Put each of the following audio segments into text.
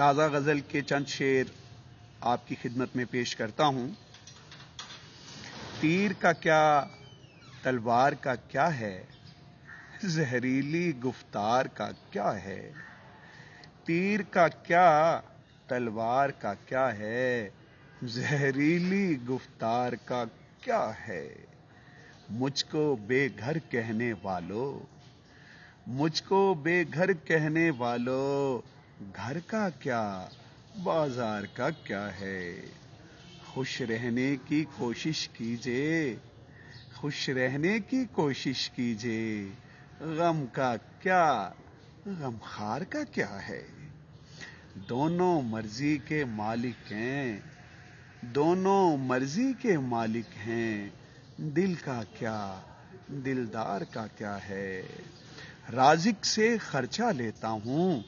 تازہ غزل کے چند شعر آپ کی خدمت میں پیش کرتا ہوں۔ تیر کا کیا تلوار کا کیا ہے، زہریلی گفتار کا کیا ہے۔ تیر کا کیا تلوار کا کیا ہے، زہریلی گفتار کا کیا ہے۔ مجھ کو بے گھر کہنے والو، مجھ کو بے گھر کہنے والو، گھر کا کیا بازار کا کیا ہے۔ خوش رہنے کی کوشش کیجئے، خوش رہنے کی کوشش کیجئے، غم کا کیا غم خار کا کیا ہے۔ دونوں مرضی کے مالک ہیں، دونوں مرضی کے مالک ہیں، دل کا کیا دلدار کا کیا ہے۔ رازق سے خرچہ لیتا ہوں،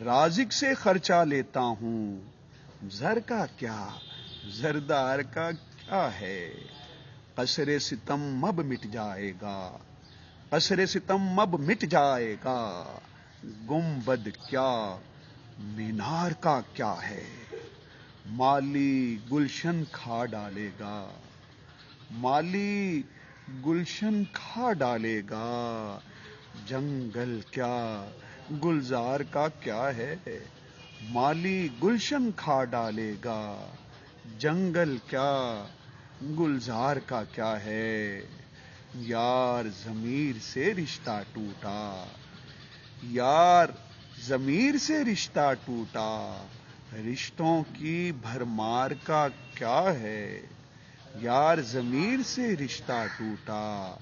رازق سے خرچہ لیتا ہوں، زر کا کیا زردار کا کیا ہے۔ قصر ستم اب مٹ جائے گا، قصر ستم اب مٹ جائے گا، گنبد کیا مینار کا کیا ہے۔ مالی گلشن کھا ڈالے گا، مالی گلشن کھا ڈالے گا، جنگل کیا گلزار کا کیا ہے۔ مالی گلشن کھا ڈالے گا، جنگل کیا گلزار کا کیا ہے۔ یار ضمیر سے رشتہ ٹوٹا، یار ضمیر سے رشتہ ٹوٹا، رشتوں کی بھرمار کا کیا ہے۔ یار ضمیر سے رشتہ ٹوٹا،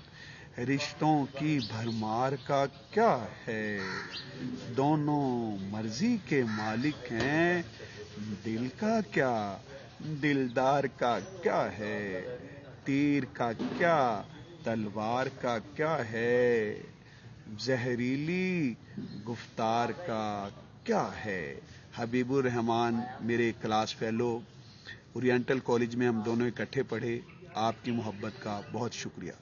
رشتوں کی بھرمار کا کیا ہے۔ دونوں مرضی کے مالک ہیں، دل کا کیا دلدار کا کیا ہے۔ تیر کا کیا تلوار کا کیا ہے، زہریلی گفتار کا کیا ہے۔ حبیب الرحمان میرے کلاس فیلو، اورینٹل کالج میں ہم دونوں اکٹھے پڑھے۔ آپ کی محبت کا بہت شکریہ۔